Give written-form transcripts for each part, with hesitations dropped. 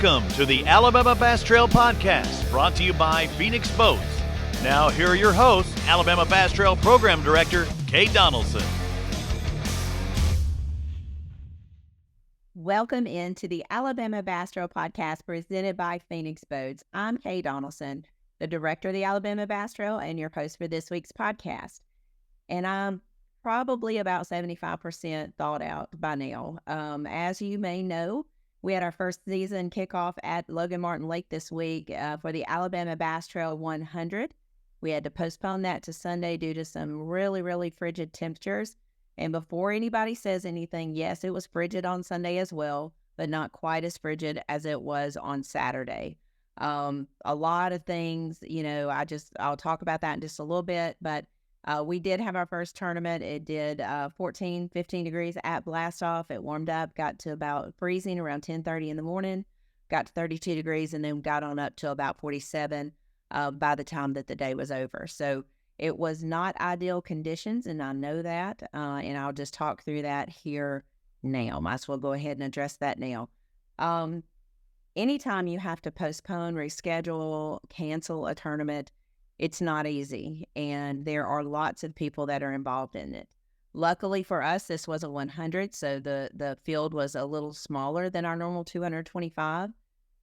Welcome to the Alabama Bass Trail Podcast, brought to you by Phoenix Boats. Now, here are your hosts, Alabama Bass Trail Program Director, Kate Donaldson. Welcome into the Alabama Bass Trail Podcast presented by Phoenix Boats. I'm Kate Donaldson, the Director of the Alabama Bass Trail and your host for this week's podcast. And I'm probably about 75% thought out by now. As you may know, we had our first season kickoff at Logan Martin Lake this week for the Alabama Bass Trail 100. We had to postpone that to Sunday due to some really frigid temperatures. And before anybody says anything, yes, it was frigid on Sunday as well, but not quite as frigid as it was on Saturday. A lot of things, I'll talk about that in just a little bit, but we did have our first tournament. It did 15 degrees at blastoff. It warmed up, got to about freezing around 10:30 in the morning, got to 32 degrees, and then got on up to about 47 by the time that the day was over. So it was not ideal conditions, and I know that, and I'll just talk through that here now. Might as well go ahead and address that now. Anytime you have to postpone, reschedule, cancel a tournament, it's not easy, and there are lots of people that are involved in it. Luckily for us, this was a 100, so the field was a little smaller than our normal 225,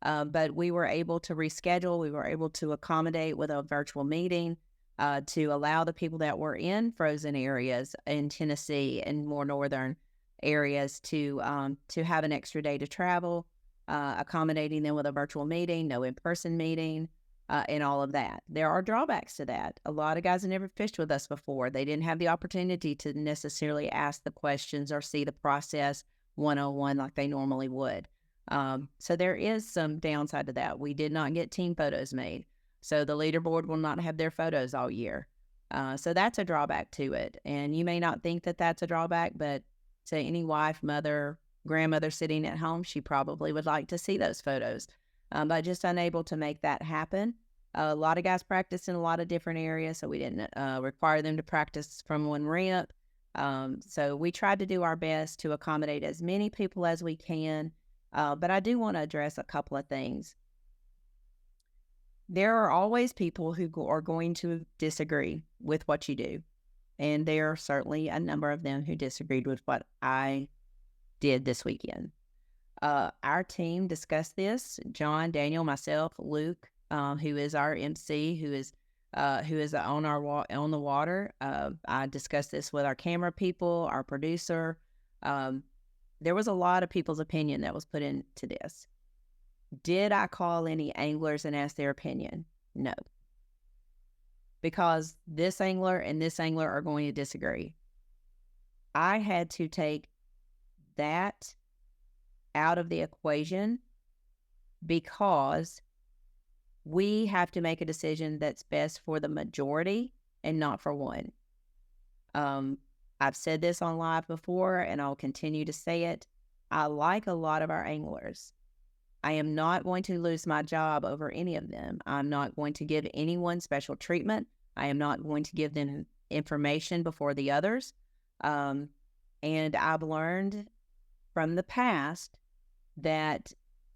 but we were able to reschedule. We were able to accommodate with a virtual meeting to allow the people that were in frozen areas in Tennessee and more northern areas to have an extra day to travel, accommodating them with a virtual meeting, no in-person meeting, and all of that. There are drawbacks to that. A lot of guys have never fished with us before. They didn't have the opportunity to necessarily ask the questions or see the process one-on-one like they normally would. So there is some downside to that. We did not get team photos made. So the leaderboard will not have their photos all year. So that's a drawback to it. And you may not think that that's a drawback, but to any wife, mother, grandmother sitting at home, she probably would like to see those photos. But just unable to make that happen. A lot of guys practice in a lot of different areas, so we didn't require them to practice from one ramp. So we tried to do our best to accommodate as many people as we can. But I do want to address a couple of things. There are always people who are going to disagree with what you do. And there are certainly a number of them who disagreed with what I did this weekend. Our team discussed this. John, Daniel, myself, Luke, who is our MC, who is on the water. I discussed this with our camera people, our producer. There was a lot of people's opinion that was put into this. Did I call any anglers and ask their opinion? No. Because this angler and this angler are going to disagree. I had to take that out of the equation because we have to make a decision that's best for the majority and not for one. I've said this on live before, and I'll continue to say it. I like a lot of our anglers. I am not going to lose my job over any of them. I'm not going to give anyone special treatment. I am not going to give them information before the others. And I've learned from the past that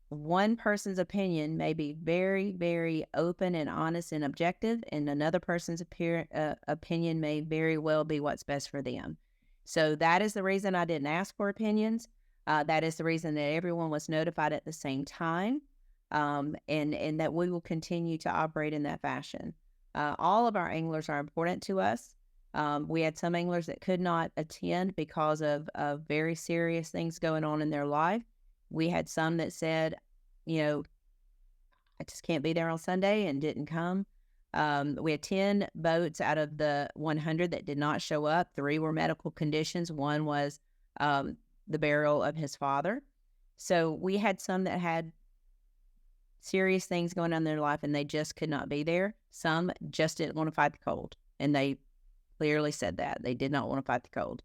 one person's opinion may be very open and honest and objective, and another person's opinion may very well be what's best for them. So that is the reason I didn't ask for opinions. That is the reason that everyone was notified at the same time, and that we will continue to operate in that fashion. All of our anglers are important to us. We had some anglers that could not attend because of very serious things going on in their life. We had some that said, I just can't be there on Sunday and didn't come. We had 10 boats out of the 100 that did not show up. 3 were medical conditions. 1 was the burial of his father. So we had some that had serious things going on in their life and they just could not be there. Some just didn't want to fight the cold, and they clearly said that. They did not want to fight the cold.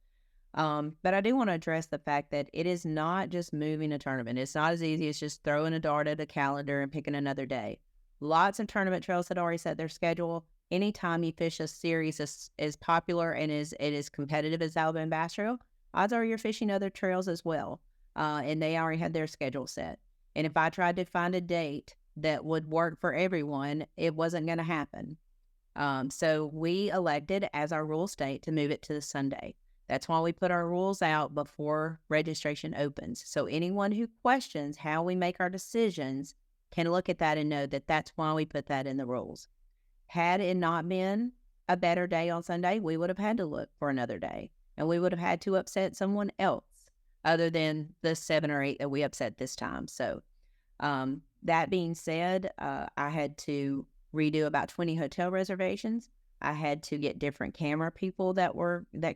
But I do want to address the fact that it is not just moving a tournament. It's not as easy as just throwing a dart at a calendar and picking another day. Lots of tournament trails had already set their schedule. Anytime you fish a series as popular and as competitive as Alabama Bass Trail, odds are you're fishing other trails as well. And they already had their schedule set. And if I tried to find a date that would work for everyone, it wasn't going to happen. So we elected, as our rules state, to move it to the Sunday. That's why we put our rules out before registration opens. So anyone who questions how we make our decisions can look at that and know that that's why we put that in the rules. Had it not been a better day on Sunday, we would have had to look for another day, and we would have had to upset someone else other than the 7 or 8 that we upset this time. So that being said, I had to redo about 20 hotel reservations. I had to get different camera people that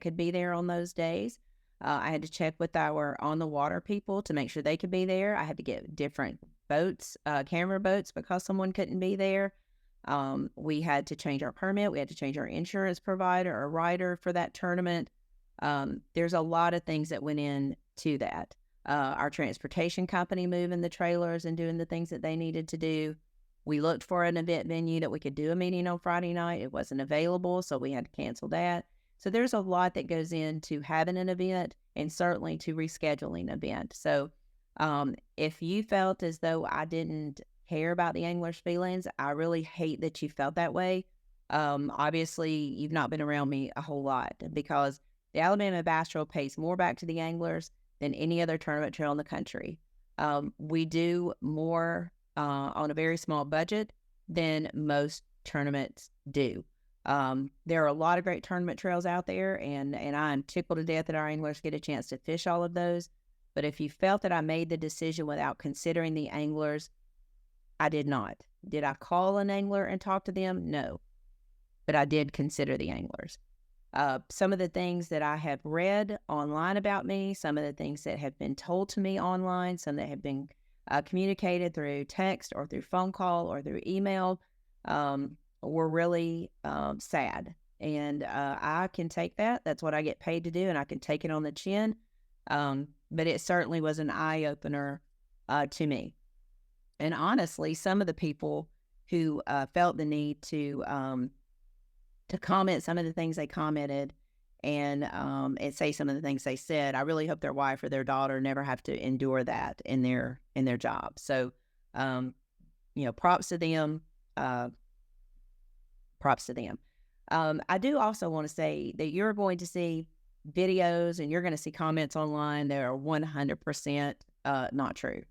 could be there on those days. I had to check with our on the water people to make sure they could be there. I had to get different boats, camera boats, because someone couldn't be there. We had to change our permit. We had to change our insurance provider or rider for that tournament. There's a lot of things that went into that. Our transportation company moving the trailers and doing the things that they needed to do. We looked for an event venue that we could do a meeting on Friday night. It wasn't available, so we had to cancel that. So there's a lot that goes into having an event and certainly to rescheduling an event. So if you felt as though I didn't care about the anglers' feelings, I really hate that you felt that way. Obviously, you've not been around me a whole lot, because the Alabama Bass Trail pays more back to the anglers than any other tournament trail in the country. We do more on a very small budget than most tournaments do. There are a lot of great tournament trails out there, and I'm tickled to death that our anglers get a chance to fish all of those. But if you felt that I made the decision without considering the anglers, I did not. Did I call an angler and talk to them? No. But I did consider the anglers. Some of the things that I have read online about me, some of the things that have been told to me online, some that have been communicated through text or through phone call or through email, were really sad. And I can take that. That's what I get paid to do, and I can take it on the chin. But it certainly was an eye-opener to me. And honestly, some of the people who felt the need to comment some of the things they commented and say some of the things they said, I really hope their wife or their daughter never have to endure that in their job. So, props to them. Props to them. I do also want to say that you're going to see videos and you're going to see comments online that are 100% not true.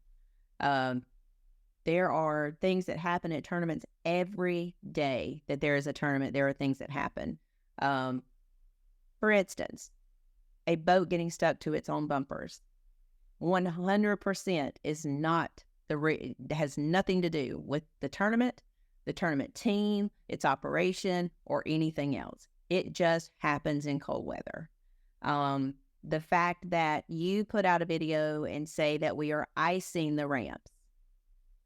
There are things that happen at tournaments every day that there is a tournament. There are things that happen. For instance, a boat getting stuck to its own bumpers. 100% is not has nothing to do with the tournament team, its operation, or anything else. It just happens in cold weather. The fact that you put out a video and say that we are icing the ramps,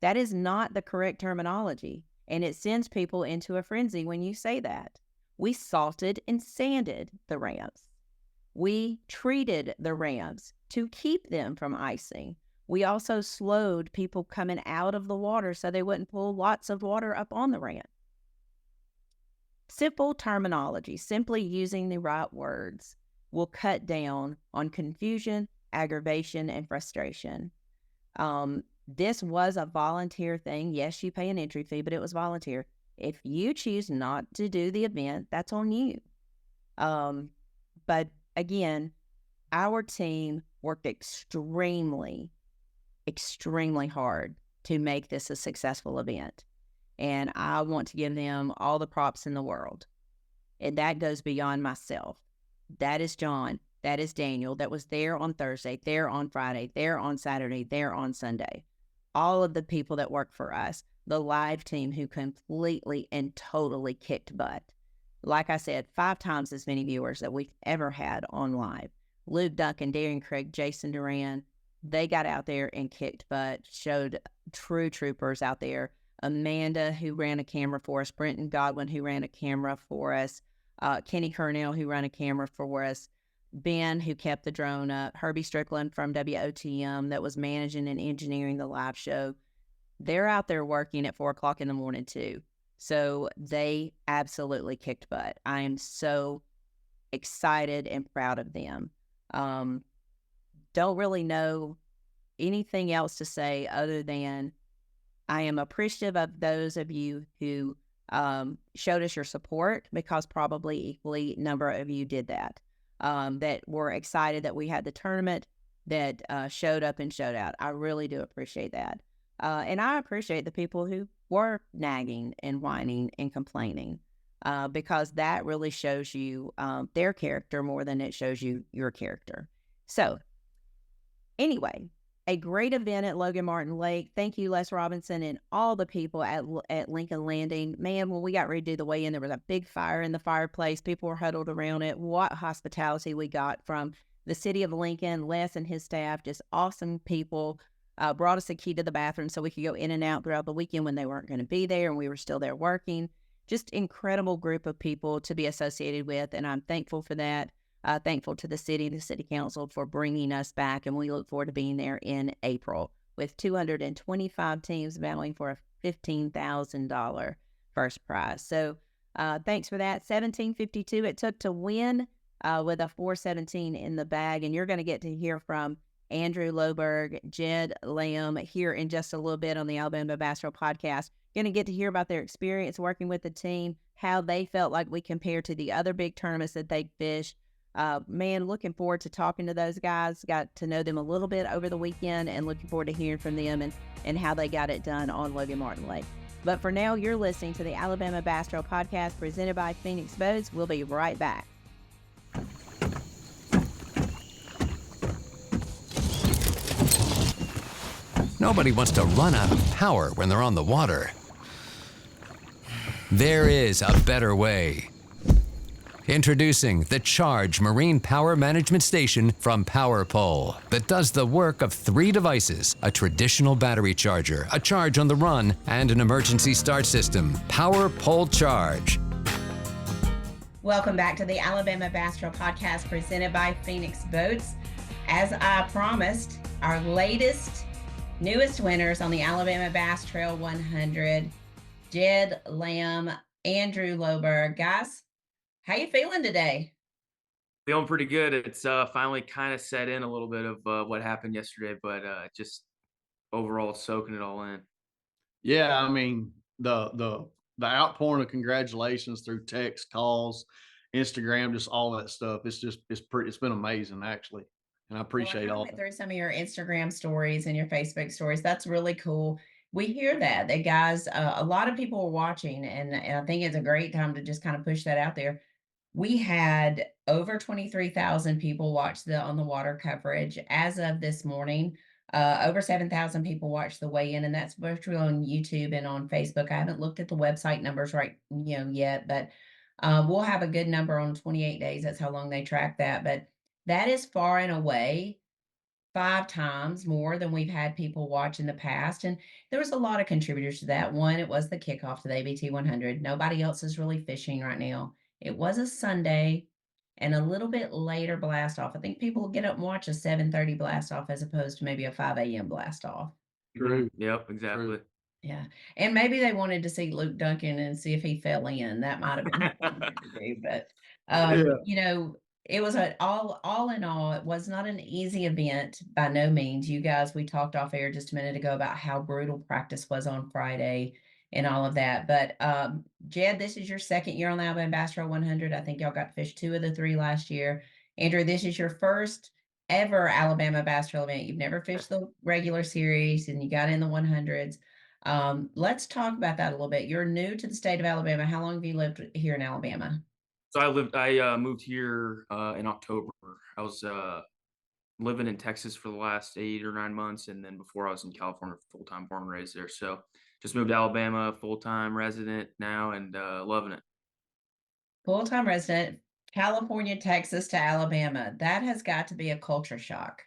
that is not the correct terminology, and it sends people into a frenzy when you say that. We salted and sanded the ramps. We treated the ramps to keep them from icing. We also slowed people coming out of the water so they wouldn't pull lots of water up on the ramp. Simple terminology, simply using the right words, will cut down on confusion, aggravation, and frustration. This was a volunteer thing. Yes, you pay an entry fee, but it was volunteer. If you choose not to do the event, that's on you. But again, our team worked extremely hard to make this a successful event. And I want to give them all the props in the world. And that goes beyond myself. That is John. That is Daniel. That was there on Thursday, there on Friday, there on Saturday, there on Sunday. All of the people that work for us, the live team who completely and totally kicked butt. Like I said, 5 times as many viewers that we've ever had on live. Luke Duncan, Darren Craig, Jason Duran, they got out there and kicked butt, showed true troopers out there. Amanda, who ran a camera for us, Brenton Godwin, who ran a camera for us, Kenny Cornell, who ran a camera for us, Ben, who kept the drone up, Herbie Strickland from WOTM that was managing and engineering the live show. They're out there working at 4 o'clock in the morning too. So they absolutely kicked butt. I am so excited and proud of them. Don't really know anything else to say other than I am appreciative of those of you who showed us your support, because probably equally number of you did that, that were excited that we had the tournament, that showed up and showed out. I really do appreciate that. And I appreciate the people who were nagging and whining and complaining, because that really shows you their character more than it shows you your character. So anyway, a great event at Logan Martin Lake. Thank you, Les Robinson, and all the people at Lincoln Landing. Man, when we got ready to do the weigh-in, there was a big fire in the fireplace. People were huddled around it. What hospitality we got from the city of Lincoln, Les and his staff, just awesome people. Brought us a key to the bathroom so we could go in and out throughout the weekend when they weren't going to be there and we were still there working. Just incredible group of people to be associated with, and I'm thankful for that. Thankful to the city and the city council for bringing us back, and we look forward to being there in April with 225 teams battling for a $15,000 first prize. So thanks for that. 1752 it took to win, with a 417 in the bag, and you're going to get to hear from Andrew Loberg, Jed Lamb here in just a little bit on the Alabama Bass Trail Podcast. Going to get to hear about their experience working with the team, how they felt like we compared to the other big tournaments that they fished. Man, looking forward to talking to those guys. Got to know them a little bit over the weekend, and looking forward to hearing from them and how they got it done on Logan Martin Lake. But for now, you're listening to the Alabama Bass Trail Podcast presented by Phoenix Boats. We'll be right back. Nobody wants to run out of power when they're on the water. There is a better way. Introducing the Charge Marine Power Management Station from PowerPole that does the work of 3 devices: a traditional battery charger, a charge on the run, and an emergency start system. PowerPole Charge. Welcome back to the Alabama Bass Trail Podcast presented by Phoenix Boats. As I promised, our newest winners on the Alabama Bass Trail 100, Jed Lamb, Andrew Loberg. Guys, how you feeling today? Feeling pretty good. It's finally kind of set in a little bit of what happened yesterday, but just overall soaking it all in. Yeah, I mean, the outpouring of congratulations through text, calls, Instagram, just all that stuff. It's been amazing, actually. And I appreciate all went through some of your Instagram stories and your Facebook stories. That's really cool. We hear that guys, a lot of people are watching, and I think it's a great time to just kind of push that out there. We had over 23,000 people watch the on the water coverage as of this morning. Over 7,000 people watched the weigh-in, and that's virtually on YouTube and on Facebook. I haven't looked at the website numbers yet, but we'll have a good number on 28 days. That's how long they track that. But that is far and away 5 times more than we've had people watch in the past. And there was a lot of contributors to that. One, it was the kickoff to the ABT 100. Nobody else is really fishing right now. It was a Sunday and a little bit later blast off. I think people will get up and watch a 7:30 blast off as opposed to maybe a 5 a.m. blast off. True. Yep, exactly. True. Yeah. And maybe they wanted to see Luke Duncan and see if he fell in. That might have been what they wanted to do. But Yeah. it was all in all, it was not an easy event by no means. You guys, we talked off air just a minute ago about how brutal practice was on Friday and all of that. But Jed, this is your second year on the Alabama Bass Trail 100. I think y'all got to fish 2 of the 3 last year. Andrew, this is your first ever Alabama Bass Trail event. You've never fished the regular series, and you got in the 100s. Let's talk about that a little bit. You're new to the state of Alabama. How long have you lived here in Alabama? So I moved here in October. I was living in Texas for the last 8 or 9 months, and then before I was in California full-time, born and raised there. So just moved to Alabama, full-time resident now, and loving it. Full-time resident, California, Texas to Alabama. That has got to be a culture shock.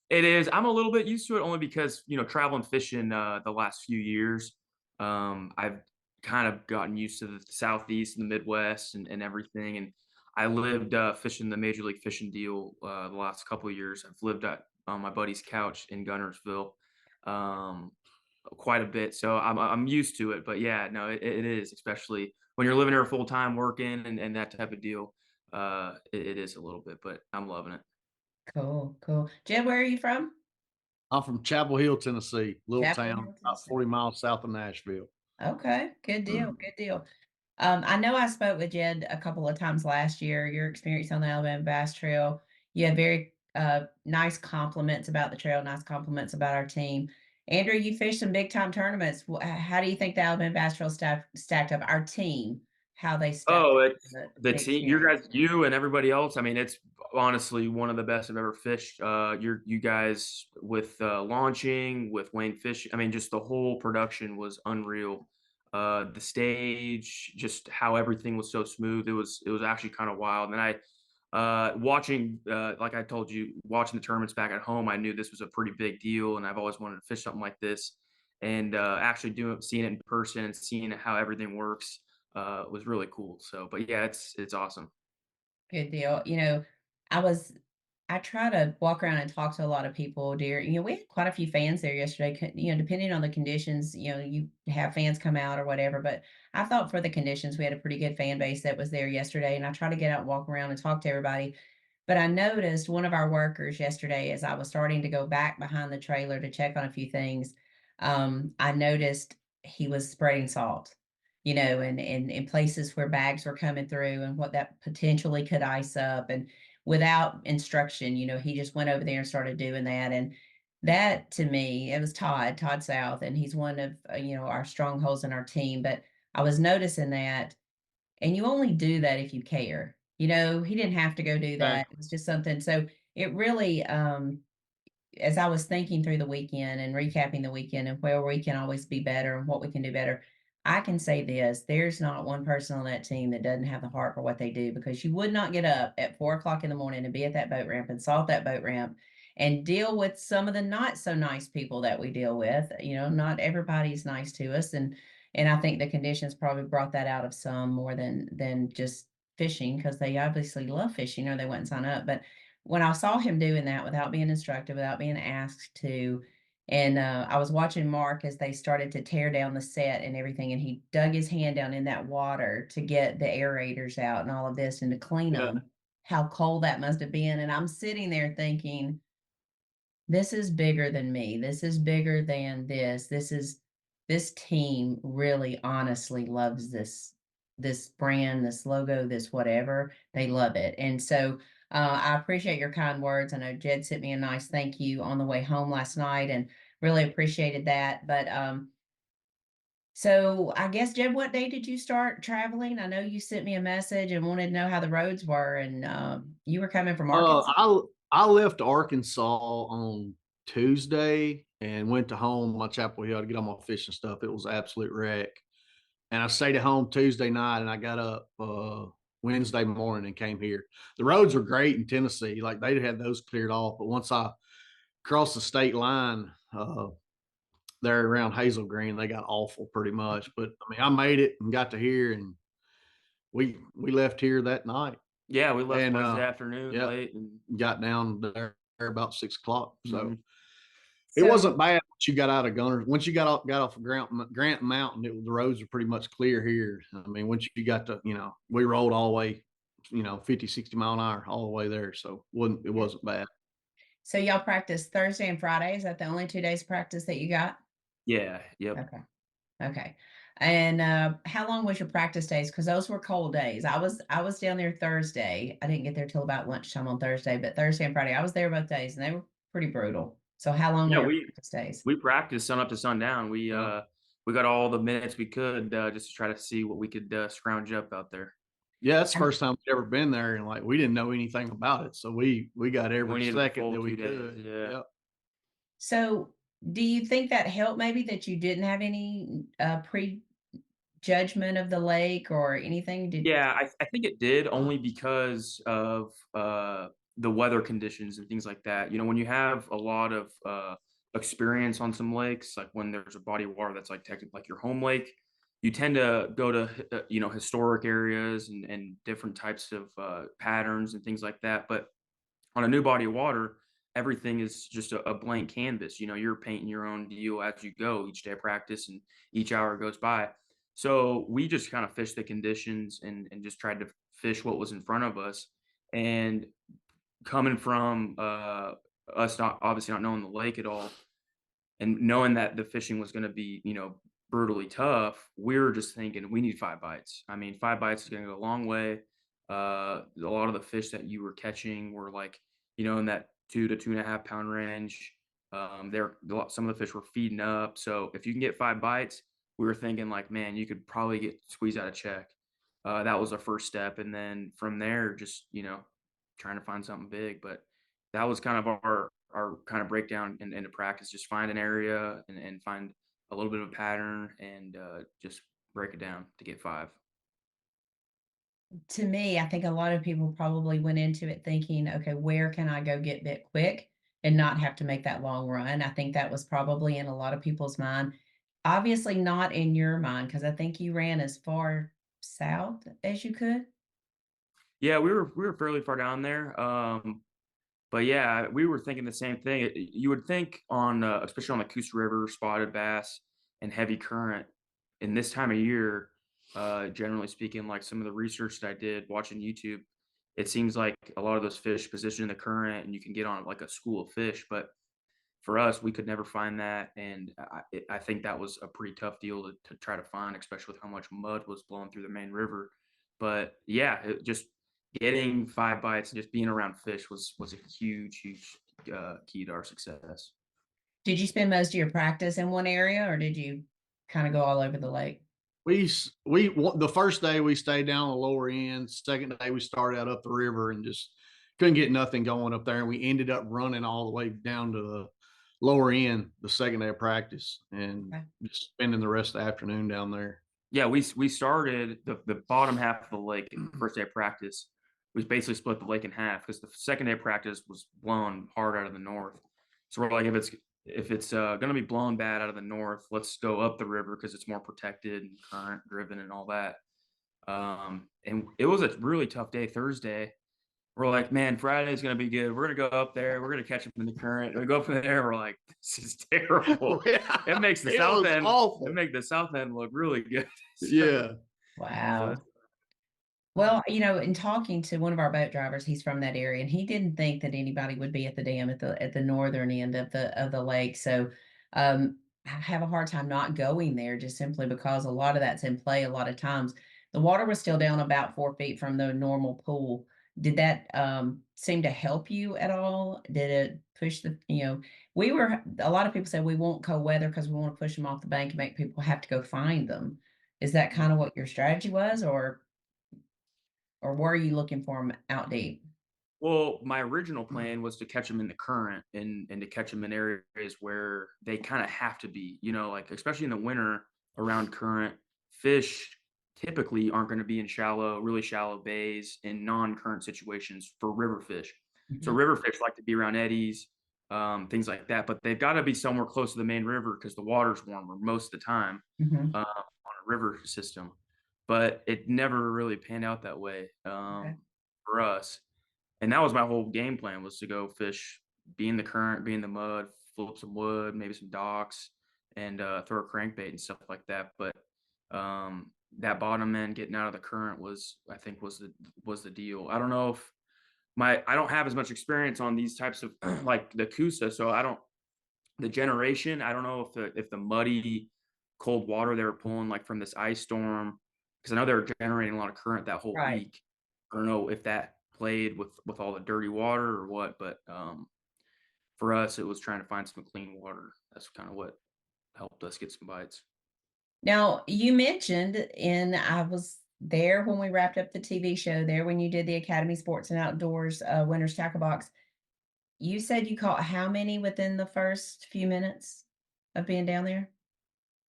It is. I'm a little bit used to it only because, traveling fishing the last few years, I've kind of gotten used to the Southeast and the Midwest and everything. And I lived fishing the Major League Fishing deal the last couple of years. I've lived on my buddy's couch in Gunnersville quite a bit. So I'm used to it. But yeah, no, it is, especially when you're living here full time working and that type of deal. It is a little bit, but I'm loving it. Cool. Jed, where are you from? I'm from Chapel Hill, Tennessee, little Chapel town Hill, about Tennessee. 40 miles south of Nashville. Okay, good deal, good deal. I know I spoke with Jed a couple of times last year. Your experience on the Alabama Bass Trail, you had very nice compliments about the trail, nice compliments about our team. Andrew, you fished some big time tournaments. How do you think the Alabama Bass Trail stacked up? Our team, how they stacked Oh, up it's to the the team, you experience. guys, you and everybody else. I mean, it's honestly one of the best I've ever fished. You guys with launching with Wayne Fish. I mean, just the whole production was unreal. The stage, just how everything was so smooth. It was actually kind of wild. And watching, like I told you, watching the tournaments back at home, I knew this was a pretty big deal, and I've always wanted to fish something like this. And actually seeing it in person and seeing how everything works was really cool. So, but yeah, it's awesome. Good deal. I was I try to walk around and talk to a lot of people, dear. We had quite a few fans there yesterday. Depending on the conditions, you have fans come out or whatever. But I thought for the conditions, we had a pretty good fan base that was there yesterday. And I try to get out and walk around and talk to everybody. But I noticed one of our workers yesterday, as I was starting to go back behind the trailer to check on a few things, I noticed he was spreading salt, and in places where bags were coming through and what that potentially could ice up. And without instruction, he just went over there and started doing that. And that to me, it was Todd South, and he's one of, our strongholds in our team. But I was noticing that, and you only do that if you care. He didn't have to go do that. It Exactly. was just something. So it really, as I was thinking through the weekend and recapping the weekend and where we can always be better and what we can do better, I can say this: there's not one person on that team that doesn't have the heart for what they do, because you would not get up at 4 o'clock in the morning and be at that boat ramp and salt that boat ramp and deal with some of the not so nice people that we deal with. Not everybody's nice to us. And I think the conditions probably brought that out of some more than just fishing, because they obviously love fishing or they wouldn't sign up. But when I saw him doing that without being instructed, without being asked to, and I was watching Mark as they started to tear down the set and everything, and he dug his hand down in that water to get the aerators out and all of this and to clean Yeah. them. How cold that must have been. And I'm sitting there thinking, this is bigger than me. This is bigger than this. This team really honestly loves this brand, this logo, this whatever. They love it. And so I appreciate your kind words. I know Jed sent me a nice thank you on the way home last night and really appreciated that. But so I guess, Jed, what day did you start traveling? I know you sent me a message and wanted to know how the roads were, and you were coming from Uh, Arkansas. I I left Arkansas on Tuesday and went to home, my Chapel Hill, to get all my fishing stuff. It was an absolute wreck. And I stayed at home Tuesday night and I got up Wednesday morning and came here. The roads were great in Tennessee. Like they had those cleared off. But once I crossed the state line there around Hazel Green, they got awful pretty much. But I mean, I made it and got to here and we left here that night. Yeah, we left And Wednesday afternoon yeah, late, and got down there about 6 o'clock. So mhm. it So wasn't bad once you got out of Gunners. Once you got off of Grant Mountain, the roads were pretty much clear here. I mean, once you got to, we rolled all the way, 50, 60 mile an hour all the way there. So it wasn't bad. So y'all practice Thursday and Friday? Is that the only 2 days practice that you got? Yeah, yep. Okay. Okay. And how long was your practice days? Because those were cold days. I was down there Thursday. I didn't get there till about lunchtime on Thursday, but Thursday and Friday I was there both days, and they were pretty brutal. So how long Yeah, were your we practice days? we practiced sun up to sundown. We Yeah. uh we got all the minutes we could just to try to see what we could scrounge up out there. Yeah. That's the And first time we'd ever been there. And like, we didn't know anything about it. So we got We every needed the second full that we 2 days. could. Yeah. Yep. so do you think that helped, maybe, that you didn't have any prejudgment of the lake or anything? Yeah, I think it did only because of the weather conditions and things like that. When you have a lot of experience on some lakes, like when there's a body of water that's like technically like your home lake, you tend to go to historic areas and different types of patterns and things like that. But on a new body of water, everything is just a blank canvas. You're painting your own deal as you go each day of practice and each hour goes by. So we just kind of fished the conditions and just tried to fish what was in front of us. And coming from us not obviously not knowing the lake at all, and knowing that the fishing was going to be, brutally tough, we were just thinking we need 5 bites. I mean, 5 bites is going to go a long way. A lot of the fish that you were catching were like, in that 2 to 2.5 pound range. Some of the fish were feeding up. So if you can get 5 bites, we were thinking like, man, you could probably get squeezed out of check. That was our first step, and then from there, just trying to find something big. But that was kind of our kind of breakdown into practice. Just find an area and find a little bit of a pattern and just break it down to get 5. To me, I think a lot of people probably went into it thinking, okay, where can I go get bit quick and not have to make that long run? I think that was probably in a lot of people's mind. Obviously, not in your mind, because I think you ran as far south as you could. Yeah, we were fairly far down there. But yeah, we were thinking the same thing. You would think on, especially on the Coos River, spotted bass and heavy current in this time of year, generally speaking, like some of the research that I did watching YouTube, it seems like a lot of those fish position in the current and you can get on like a school of fish. But for us, we could never find that. And I think that was a pretty tough deal to try to find, especially with how much mud was blowing through the main river. But yeah, just getting 5 bites and just being around fish was a huge key to our success. Did you spend most of your practice in one area or did you kind of go all over the lake? The first day we stayed down the lower end. Second day we started out up the river and just couldn't get nothing going up there. And we ended up running all the way down to the lower end the second day of practice and Okay. just spending the rest of the afternoon down there. Yeah, we started the bottom half of the lake in the first day of practice. We basically split the lake in half because the second day of practice was blowing hard out of the north. So we're like, if it's going to be blowing bad out of the north, let's go up the river because it's more protected and current driven and all that. And it was a really tough day Thursday. We're like, man, Friday's gonna be good. We're gonna go up there. We're gonna catch them in the current. We go from there. We're like, this is terrible. Yeah, It makes the it south was end. awful. It make the south end look really good. So, Yeah. Wow. but Well, in talking to one of our boat drivers, he's from that area, and he didn't think that anybody would be at the dam at the northern end of the lake. So, I have a hard time not going there just simply because a lot of that's in play. A lot of times, the water was still down about 4 feet from the normal pool. Did that seem to help you at all? Did it push we were a lot of people say we want cold weather because we want to push them off the bank and make people have to go find them. Is that kind of what your strategy was, or were you looking for them out deep? well, my original plan was to catch them in the current and to catch them in areas where they kind of have to be. Like especially in the winter around current, fish typically aren't going to be in really shallow bays in non-current situations for river fish. So Mhm, river fish like to be around eddies, things like that, but they've got to be somewhere close to the main river because the water's warmer most of the time mhm, on a river system. But it never really panned out that way okay. for us. And that was my whole game plan, was to go fish, be in the current, be in the mud, flip some wood, maybe some docks, and throw a crankbait and stuff like that. But that bottom end getting out of the current I think, was the deal. I don't know if I don't have as much experience on these types of like the Coosa, so I don't the generation. I don't know if the muddy cold water they were pulling like from this ice storm, because I know they were generating a lot of current that whole Right. week. I don't know if that played with all the dirty water or what, but for us it was trying to find some clean water. That's kind of what helped us get some bites. Now, you mentioned I was there when we wrapped up the TV show, there when you did the Academy Sports and Outdoors, Winter's Tackle Box. You said you caught how many within the first few minutes of being down there?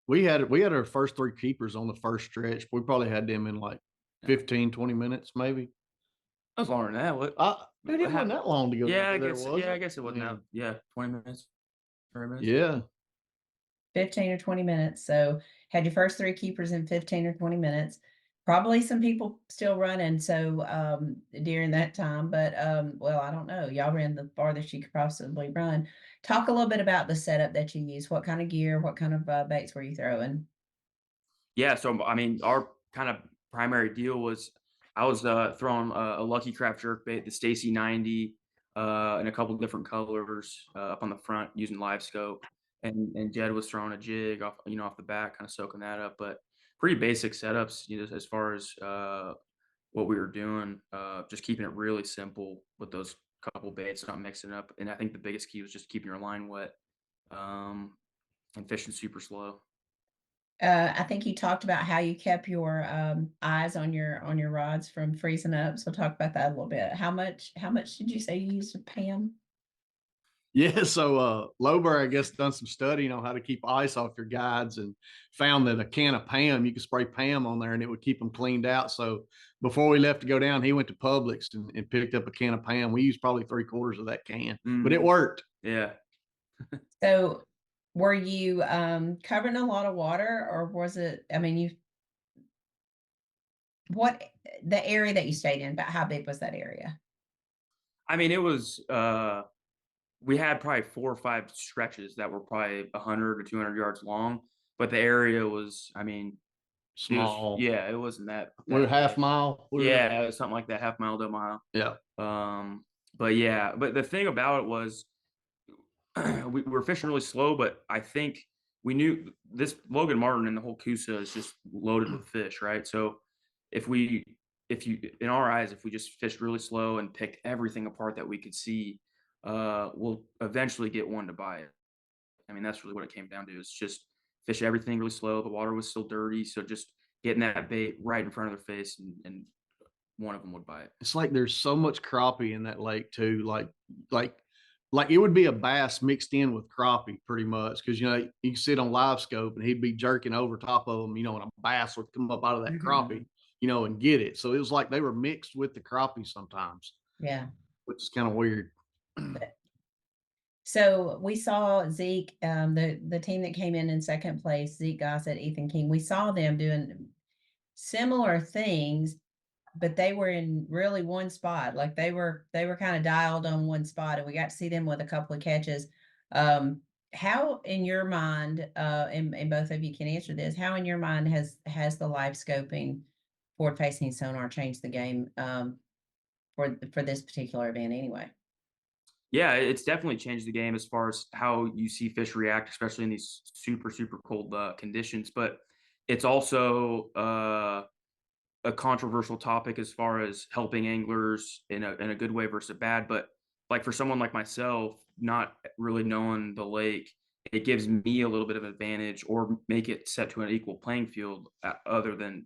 We had our first 3 keepers on the first stretch. We probably had them in like Yeah. 15, 20 minutes maybe. That was longer than that. Dude, it wasn't that long to go Yeah, down I there, guess. was Yeah, it? I guess it I wasn't that. mean, Yeah, 20 minutes, 30 minutes. yeah. 15 or 20 minutes. So had your first three keepers in 15 or 20 minutes. Probably some people still running so during that time, but well, I don't know. Y'all ran the farthest you could possibly run. Talk a little bit about the setup that you use. What kind of gear, what kind of baits were you throwing? Yeah, so I mean, our kind of primary deal was I was throwing a Lucky Craft jerkbait, the Stacy 90. in a couple different colors up on the front using live scope. And Jed was throwing a jig off, off the bat, kind of soaking that up. But pretty basic setups, as far as what we were doing, just keeping it really simple with those couple baits, not mixing it up. And I think the biggest key was just keeping your line wet, and fishing super slow. I think you talked about how you kept your eyes on your rods from freezing up. So talk about that a little bit. How much did you say you used to Pam? Yeah, so Loberg, I guess, done some studying on how to keep ice off your guides and found that a can of Pam, you could spray Pam on there and it would keep them cleaned out. So before we left to go down, he went to Publix and picked up a can of Pam. We used probably 3/4 of that can, but it worked. Yeah. So were you covering a lot of water, or was it, I mean, what the area that you stayed in, but how big was that area? I mean, it was we had probably 4 or 5 stretches that were probably 100 or 200 yards long, but the area was, I mean, Small. yeah, it wasn't that. We're that half big. mile. Yeah, it was something like that, half mile to a mile. Yeah. But yeah, but the thing about it was we were fishing really slow, but I think we knew this Logan Martin and the whole Coosa is just loaded with fish, right? So if we, if you, in our eyes, if we just fished really slow and picked everything apart that we could see, we'll eventually get one to buy it. I mean, that's really what it came down to, is just fish everything really slow. The water was still dirty. So just getting that bait right in front of their face, and one of them would buy it. It's like there's so much crappie in that lake too. Like like it would be a bass mixed in with crappie pretty much, because you can sit on live scope and he'd be jerking over top of them, and a bass would come up out of that crappie, and get it. So it was like they were mixed with the crappie sometimes, Yeah. which is kind of weird. So we saw Zeke, the team that came in second place, Zeke Gossett, Ethan King. We saw them doing similar things, but they were in really one spot. Like they were kind of dialed on one spot, and we got to see them with a couple of catches. How in your mind, and both of you can answer this, how in your mind has the live scoping forward facing sonar changed the game for this particular event anyway? Yeah, it's definitely changed the game as far as how you see fish react, especially in these super, super cold conditions. But it's also a controversial topic as far as helping anglers in a good way versus a bad. But like for someone like myself, not really knowing the lake, it gives me a little bit of advantage, or make it set to an equal playing field, other than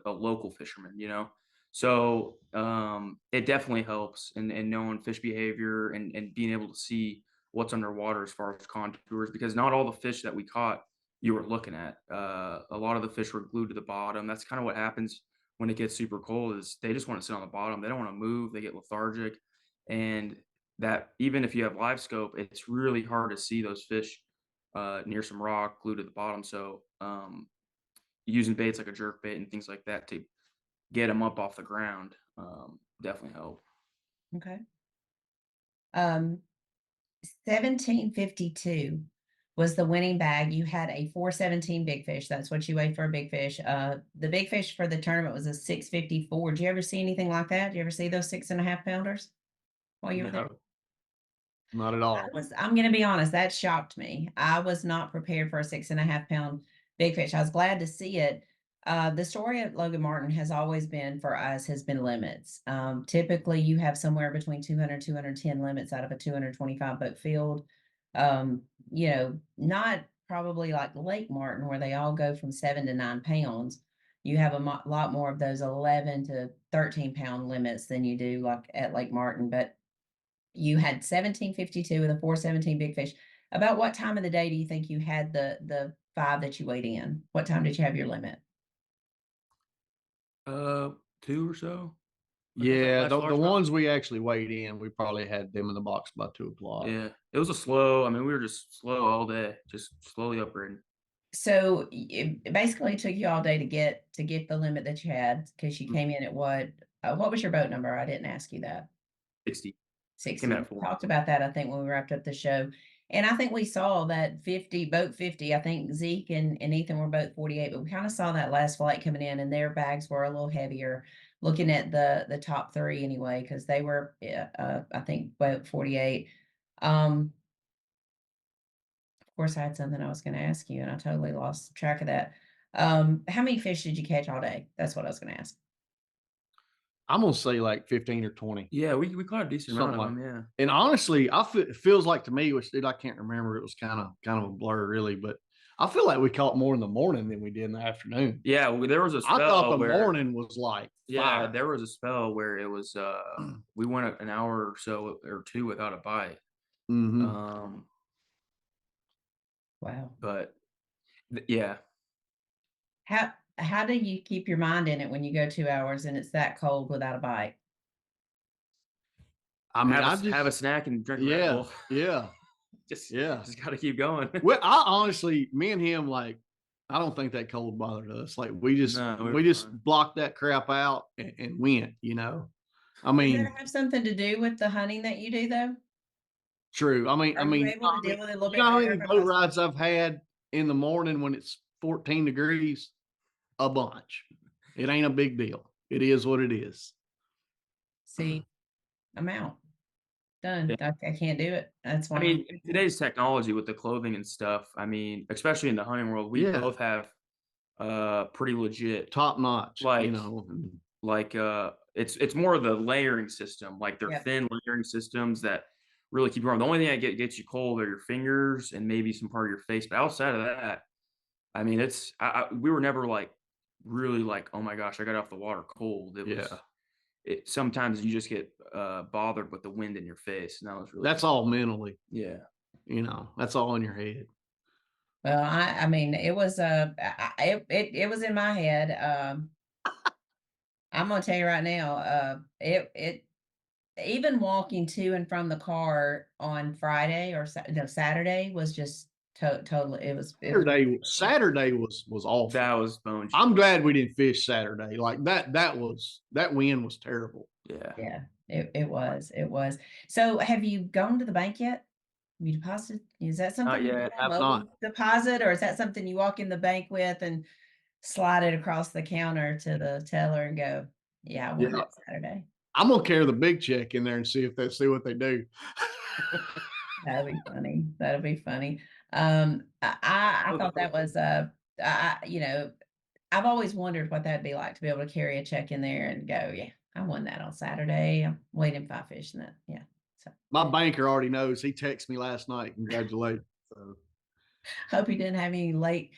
a local fisherman. So it definitely helps in knowing fish behavior, and being able to see what's underwater as far as contours, because not all the fish that we caught you were looking at. A lot of the fish were glued to the bottom. That's kind of what happens when it gets super cold, is they just want to sit on the bottom. They don't want to move. They get lethargic. And that, even if you have live scope, it's really hard to see those fish near some rock glued to the bottom. So using baits like a jerk bait and things like that to get them up off the ground definitely help. Okay. 1752 was the winning bag. You had a 417 big fish. That's what you weighed for a big fish. The big fish for the tournament was a 654. Did you ever see anything like that? Did you ever see those 6.5 pounders while you were there? Not at all. I'm going to be honest, that shocked me. I was not prepared for a 6.5 pound big fish. I was glad to see it. The story of Logan Martin has always been, for us, has been limits. Typically you have somewhere between 200, 210 limits out of a 225 boat field. Not probably like Lake Martin, where they all go from 7 to 9 pounds. You have a lot more of those 11 to 13 pound limits than you do like at Lake Martin. But you had 1752 with a 417 big fish. About what time of the day do you think you had the 5 that you weighed in? What time did you have your limit? 2 or so. Yeah, the ones we actually weighed in, we probably had them in the box by 2 o'clock. Yeah, it was a slow. I mean, we were just slow all day, just slowly upgrading. So it basically took you all day to get the limit that you had, because you came in at what was your boat number? I didn't ask you that. 60. 60. We talked about that, I think, when we wrapped up the show. And I think we saw that 50, boat 50. I think Zeke and Ethan were both 48, but we kind of saw that last flight coming in, and their bags were a little heavier. looking at the top three anyway, because they were, I think, about 48. Of course, I had something I was going to ask you, and I totally lost track of that. How many fish did you catch all day? That's what I was going to ask. I'm gonna say like 15 or 20, Yeah, we caught a decent something amount like. of them. Yeah. And honestly, it feels like to me, which I can't remember. It was kind of a blur, really. But I feel like we caught more in the morning than we did in the afternoon. Yeah, there was a I thought spell the where morning was like yeah, fire. there was a spell where it was we went an hour or so or two without a bite. Mhm. Wow. But yeah, How do you keep your mind in it when you go 2 hours and it's that cold without a bite? I mean, have a snack and drink a Red yeah, Bull. yeah, just yeah. just got to keep going. Well, I honestly, me and him, like, I don't think that cold bothered us. Like, we just No, we we were just fine. blocked that crap out and went. I Does mean, that have something to do with the hunting that you do, though? true. I Are you mean, able to deal with it a little you know bit how better many boat because rides I've had in the morning when it's 14 degrees? A bunch. It ain't a big deal. It is what it is. see, I'm out. Done. Yeah. I can't do it. That's I why mean, in today's technology with the clothing and stuff, I mean, especially in the hunting world, we Yeah. both have pretty legit Top notch, like it's more of the layering system, like they're Yep. thin layering systems that really keep you warm. The only thing that gets you cold are your fingers and maybe some part of your face. But outside of that, I mean, we were never like really like, oh my gosh, I got off the water cold. Sometimes you just get bothered with the wind in your face, and that was really that's all mentally. yeah. That's all in your head. Well, I mean, it was it was in my head. I'm gonna tell you right now, it even walking to and from the car on Friday or Saturday was just totally. It was Saturday was awful. That was bone. I'm glad we didn't fish Saturday. Like that wind was terrible. Yeah. it was. So, have you gone to the bank yet? You deposit? Is that something you do yet, on have mobile not. deposit, or is that something you walk in the bank with and slide it across the counter to the teller and go, "Yeah, I won Yeah. that Saturday." I'm gonna carry the big check in there and see what they do. That'd be funny. That'd be funny. I thought that was I've always wondered what that'd be like to be able to carry a check in there and go, yeah, I won that on Saturday. I'm waiting 5 fish in that. Yeah. So My banker already knows. He texted me last night. Congratulations. So, hope he didn't have any late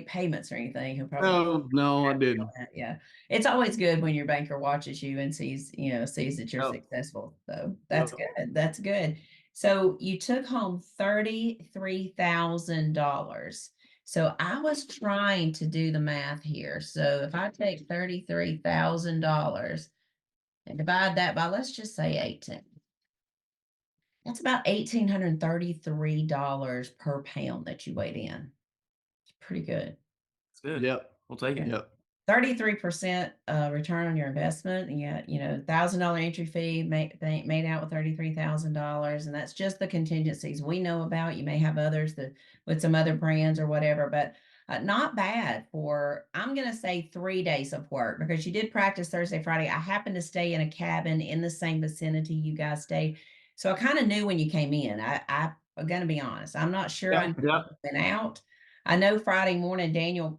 payments or anything. He'll probably no, I didn't. yeah. It's always good when your banker watches you and sees that you're Yep. successful. So that's Yep. good. That's good. So you took home $33,000. So I was trying to do the math here. So if I take $33,000 and divide that by, let's just say 18, that's about $1,833 per pound that you weighed in. It's pretty good. It's good. Yep. We'll take it. Yep. 33% return on your investment. And yet, $1,000 entry fee made out with $33,000. And that's just the contingencies we know about. You may have others with some other brands or whatever, but not bad for, I'm going to say 3 days of work, because you did practice Thursday, Friday. I happened to stay in a cabin in the same vicinity you guys stayed. So I kind of knew when you came in. I'm going to be honest. I'm not sure I Yep. knew Yep. you went out. I know Friday morning, Daniel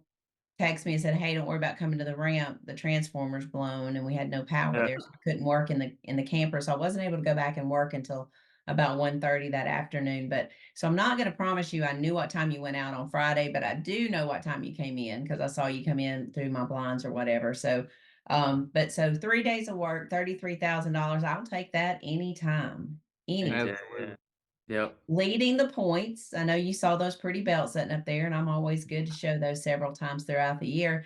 texted me and said, "Hey, don't worry about coming to the ramp. The transformer's blown and we had no power Yeah. there, so I couldn't work in the camper." So I wasn't able to go back and work until about 1:30 that afternoon. But so I'm not going to promise you I knew what time you went out on Friday, but I do know what time you came in because I saw you come in through my blinds or whatever. So but so 3 days of work, $33,000. I'll take that anytime. Anytime. Absolutely. Yep. Leading the points. I know you saw those pretty belts sitting up there, and I'm always good to show those several times throughout the year.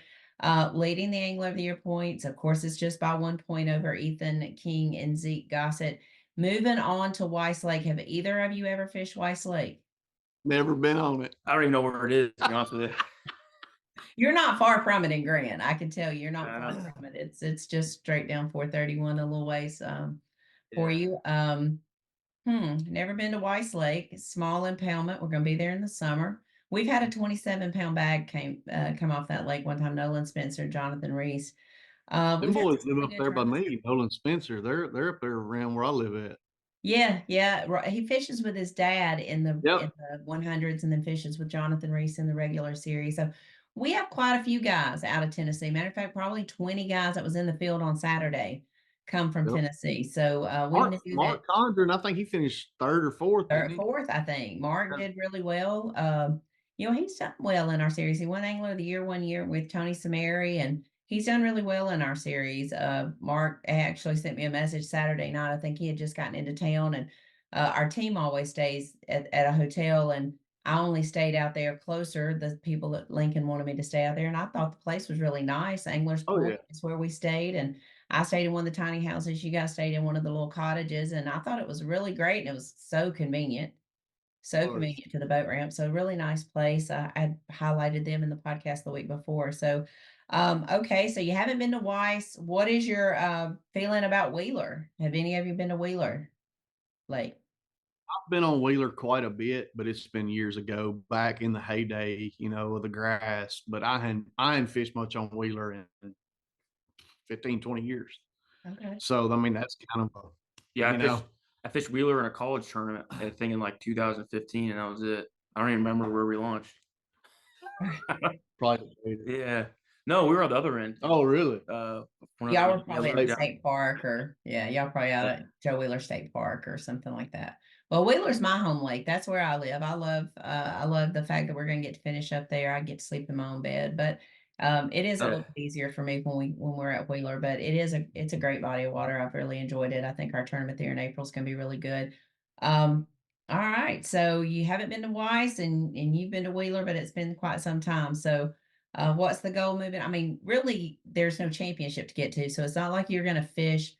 Leading the Angler of the Year points, of course, it's just by 1 point over Ethan King and Zeke Gossett. Moving on to Weiss Lake. Have either of you ever fished Weiss Lake? Never been on it. I don't even know where it is, to be honest with you. You're not far from it in Grant. I can tell you're not I far know. from it. It's just straight down 431 a little ways for Yeah. you. Never been to Weiss Lake. It's small impoundment. We're going to be there in the summer. We've had a 27-pound bag come off that lake one time. Nolan Spencer, Jonathan Reese. Them We've had boys some live really up good there by tournaments. me, Nolan Spencer. They're up there around where I live at. Yeah, yeah. He fishes with his dad in the Yep. 100s, and then fishes with Jonathan Reese in the regular series. So we have quite a few guys out of Tennessee. Matter of fact, probably 20 guys that was in the field on Saturday come from Yep. Tennessee. So we Mark knew that Mark Condren, I think he finished third or fourth, didn't third, he? fourth, I think. Mark Yeah. did really well. He's done well in our series. He won Angler of the Year one year with Tony Samari, and he's done really well in our series. Mark actually sent me a message Saturday night. I think he had just gotten into town, and our team always stays at a hotel, and I only stayed out there closer. The people at Lincoln wanted me to stay out there, and I thought the place was really nice. Angler's Oh Point yeah. is where we stayed, and I stayed in one of the tiny houses. You guys stayed in one of the little cottages, and I thought it was really great, and it was so Was. convenient to the boat ramp. So really nice place. I highlighted them in the podcast the week before. So, okay, so you haven't been to Weiss. What is your feeling about Wheeler? Have any of you been to Wheeler Lake? I've been on Wheeler quite a bit, but it's been years ago, back in the heyday, of the grass. But I hadn't fished much on Wheeler in 15, 20 years. Okay. So I mean that's kind of Yeah, you know, I fished Wheeler in a college tournament, I think in like 2015, and that was it. I don't even remember where we launched. probably later. Yeah. No, we were on the other end. Oh really? One of Y'all the were probably at yellow the down. state park y'all probably out at Joe Wheeler State Park or something like that. Well, Wheeler's my home lake. That's where I live. I love the fact that we're gonna get to finish up there. I get to sleep in my own bed, but it is a Yeah. little bit easier for me when we're at Wheeler, but it's a great body of water. I've really enjoyed it. I think our tournament there in April is gonna be really good. Um, all right. So you haven't been to Weiss and you've been to Wheeler, but it's been quite some time. So what's the goal moving? I mean, really, there's no championship to get to, so it's not like you're going to fish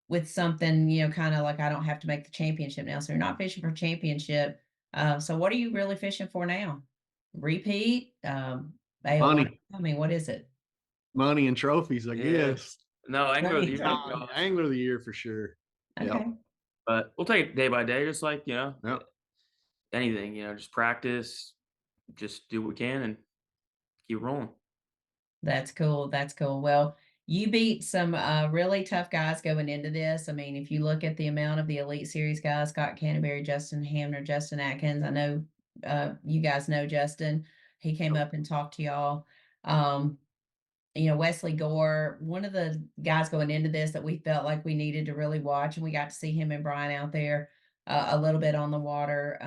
with something, kind of like I don't have to make the championship now. So you're not fishing for championship. So what are you really fishing for now? Repeat? AOY? Money. I mean, what is it? Money and trophies, I Yeah. guess. No, Angler of the Year. Angler of the year for sure. Okay. Yep. But we'll take it day by day, just like, Yep. anything, just practice, just do what we can and keep rolling. That's cool. That's cool. Well, you beat some really tough guys going into this. I mean, if you look at the amount of the Elite Series guys, Scott Canterbury, Justin Hamner, Justin Atkins, I know you guys know Justin. He came up and talked to y'all. Um, Wesley Gore, one of the guys going into this that we felt like we needed to really watch, and we got to see him and Brian out there a little bit on the water.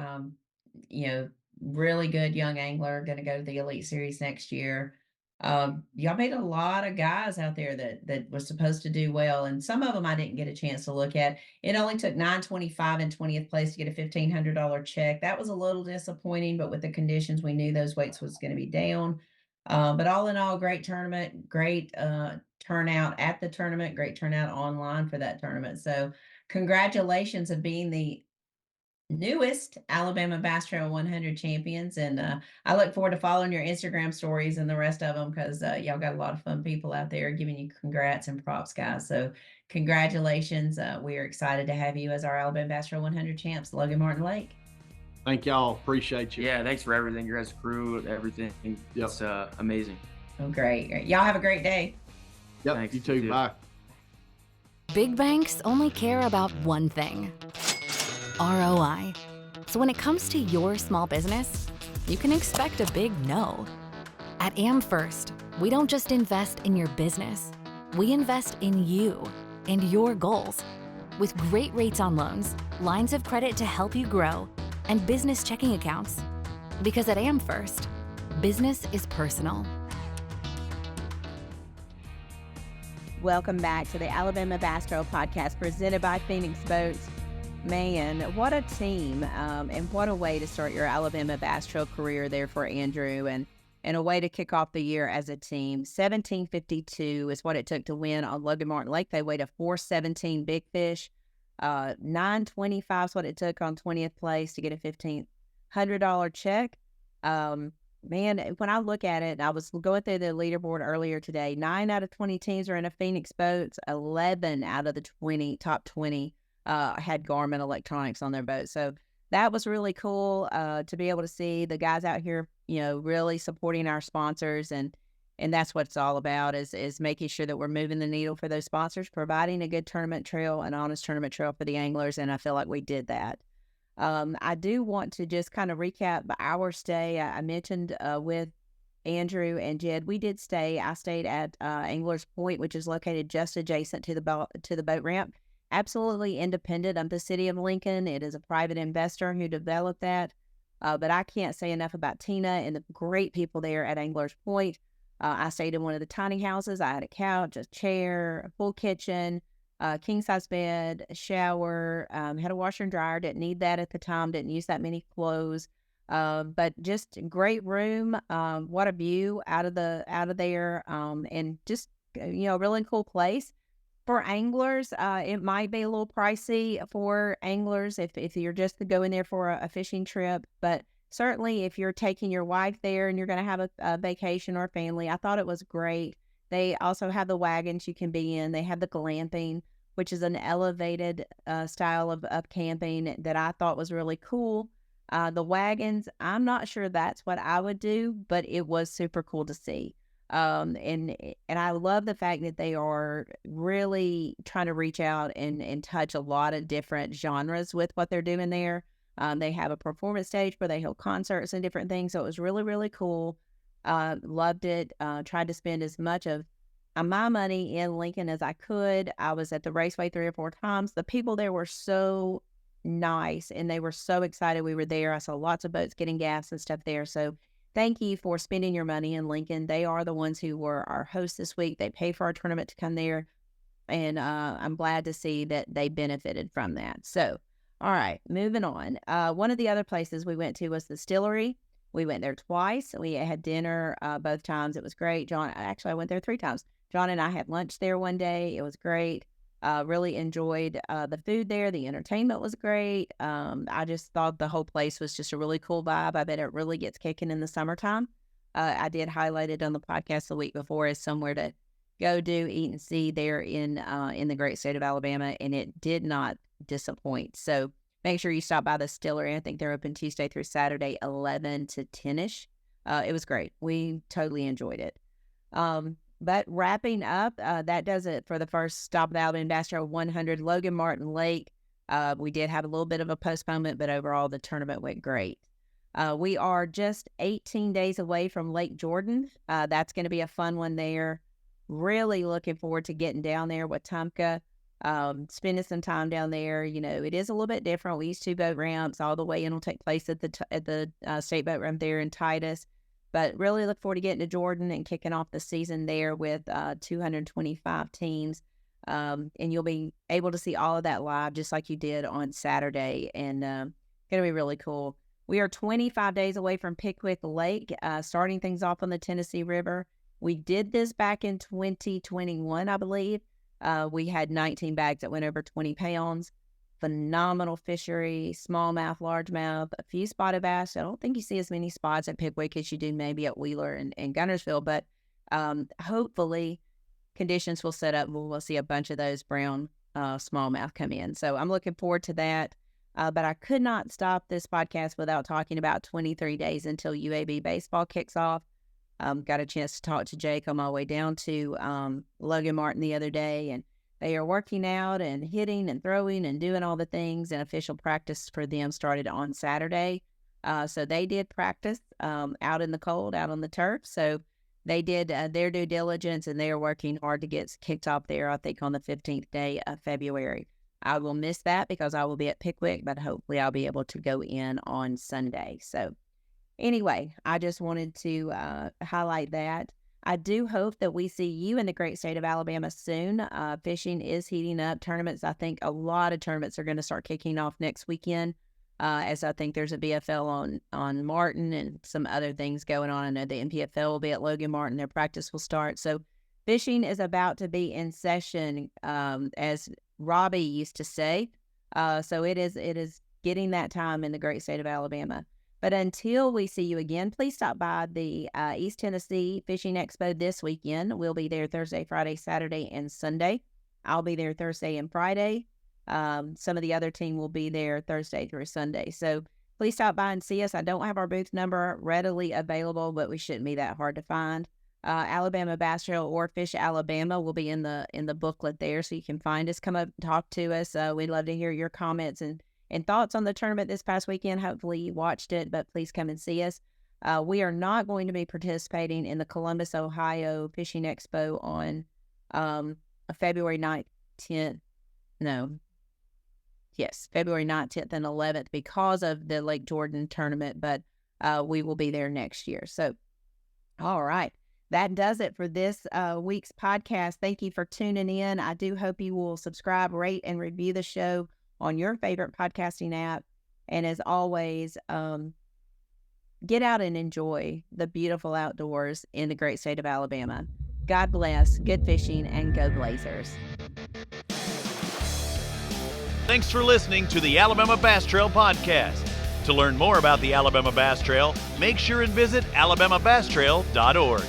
You know, really good young angler, going to go to the Elite Series next year. Y'all made a lot of guys out there that was supposed to do well, and some of them I didn't get a chance to look at. It only took 925 and 20th place to get a $1,500 check. That was a little disappointing, but with the conditions, we knew those weights was going to be down. But all in all, great tournament, great turnout at the tournament, great turnout online for that tournament. So congratulations of being the newest Alabama Bass Trail 100 champions. And I look forward to following your Instagram stories and the rest of them because y'all got a lot of fun people out there giving you congrats and props, guys. So congratulations. We are excited to have you as our Alabama Bass Trail 100 champs, Logan Martin Lake. Thank y'all. Appreciate you. Yeah, thanks for everything. Your guys' crew, everything. Yep. It's amazing. Oh, great. Y'all have a great day. Yep. Thanks. You too. You too. Bye. Big banks only care about one thing: ROI. So when it comes to your small business, you can expect a big no. At AmFirst, we don't just invest in your business, we invest in you and your goals. With great rates on loans, lines of credit to help you grow, and business checking accounts. Because at AmFirst, business is personal. Welcome back to the Alabama Bass Trail Podcast presented by Phoenix Boats. Man, what a team, and what a way to start your Alabama Bass Trail career there for Andrew, and a way to kick off the year as a team. 1752 is what it took to win on Logan Martin Lake. They weighed a 417 big fish. 925 is what it took on 20th place to get a $1,500 check. Man, when I look at it, I was going through the leaderboard earlier today. 9 out of 20 teams are in a Phoenix Boats. 11 out of the top 20 had Garmin electronics on their boat. So that was really cool to be able to see the guys out here, really supporting our sponsors and And that's what it's all about is making sure that we're moving the needle for those sponsors, providing a good tournament trail, an honest tournament trail for the anglers. And I feel like we did that. I do want to just kind of recap our stay. I mentioned with Andrew and Jed, we did stay. I stayed at Anglers Point, which is located just adjacent to the boat ramp. Absolutely independent of the city of Lincoln. It is a private investor who developed that. But I can't say enough about Tina and the great people there at Anglers Point. I stayed in one of the tiny houses. I had a couch, a chair, a full kitchen, king-size bed, a shower, had a washer and dryer. Didn't need that at the time. Didn't use that many clothes. But just great room. What a view out of there. And just, really cool place. For anglers, it might be a little pricey for anglers if you're just going there for a fishing trip. But certainly if you're taking your wife there and you're going to have a vacation or a family, I thought it was great. They also have the wagons you can be in. They have the glamping, which is an elevated style of camping that I thought was really cool. The wagons, I'm not sure that's what I would do, but it was super cool to see. And I love the fact that they are really trying to reach out and touch a lot of different genres with what they're doing there. They have a performance stage where they hold concerts and different things. So it was really, really cool. Loved it. Tried to spend as much of my money in Lincoln as I could. I was at the raceway 3 or 4 times. The people there were so nice and they were so excited we were there. I saw lots of boats getting gas and stuff there. So thank you for spending your money in Lincoln. They are the ones who were our hosts this week. They paid for our tournament to come there. And I'm glad to see that they benefited from that. So, all right, moving on. One of the other places we went to was the Distillery. We went there twice. We had dinner both times. It was great. I went there 3 times. John and I had lunch there one day. It was great. Really enjoyed the food there. The entertainment was great. I just thought the whole place was just a really cool vibe. I bet it really gets kicking in the summertime. I did highlight it on the podcast the week before as somewhere to go do, eat, and see there in the great state of Alabama, and it did not disappoint. So make sure you stop by the Distillery. I think they're open Tuesday through Saturday, 11 to 10-ish. It was great. We totally enjoyed it. But wrapping up, that does it for the first stop of the Alabama Bass Trail 100, Logan Martin Lake. We did have a little bit of a postponement, but overall the tournament went great. We are just 18 days away from Lake Jordan. That's going to be a fun one there. Really looking forward to getting down there with Tumka, spending some time down there. It is a little bit different. We use 2 boat ramps. All the weigh-in will take place at the state boat ramp there in Titus. But really look forward to getting to Jordan and kicking off the season there with 225 teams. And you'll be able to see all of that live just like you did on Saturday. And going to be really cool. We are 25 days away from Pickwick Lake, starting things off on the Tennessee River. We did this back in 2021, I believe. We had 19 bags that went over 20 pounds. Phenomenal fishery, smallmouth, largemouth, a few spotted bass. I don't think you see as many spots at Pickwick as you do maybe at Wheeler and Gunnersville, but hopefully conditions will set up and we'll see a bunch of those brown smallmouth come in. So I'm looking forward to that. But I could not stop this podcast without talking about 23 days until UAB baseball kicks off. Got a chance to talk to Jake on my way down to Logan Martin the other day, and they are working out and hitting and throwing and doing all the things, and official practice for them started on Saturday. So they did practice out in the cold, out on the turf. So they did their due diligence, and they are working hard to get kicked off there, I think, on the 15th day of February. I will miss that because I will be at Pickwick, but hopefully I'll be able to go in on Sunday. So anyway, I just wanted to highlight that. I do hope that we see you in the great state of Alabama soon. Fishing is heating up. Tournaments, I think a lot of tournaments are going to start kicking off next weekend, as I think there's a BFL on Martin and some other things going on. I know the NPFL will be at Logan Martin. Their practice will start. So fishing is about to be in session, as Robbie used to say. So it is getting that time in the great state of Alabama. But until we see you again, please stop by the East Tennessee Fishing Expo this weekend. We'll be there Thursday, Friday, Saturday, and Sunday. I'll be there Thursday and Friday. Some of the other team will be there Thursday through Sunday. So please stop by and see us. I don't have our booth number readily available, but we shouldn't be that hard to find. Alabama Bass Trail or Fish Alabama will be in the booklet there, so you can find us. Come up, talk to us. We'd love to hear your comments and thoughts on the tournament this past weekend. Hopefully you watched it, but please come and see us. We are not going to be participating in the Columbus, Ohio Fishing Expo on February 9th, 10th. No. Yes, February 9th, 10th, and 11th because of the Lake Jordan tournament, but we will be there next year. So, all right. That does it for this week's podcast. Thank you for tuning in. I do hope you will subscribe, rate, and review the show on your favorite podcasting app. And as always, get out and enjoy the beautiful outdoors in the great state of Alabama. God bless, good fishing, and go Blazers. Thanks for listening to the Alabama Bass Trail Podcast. To learn more about the Alabama Bass Trail, make sure and visit alabamabasstrail.org.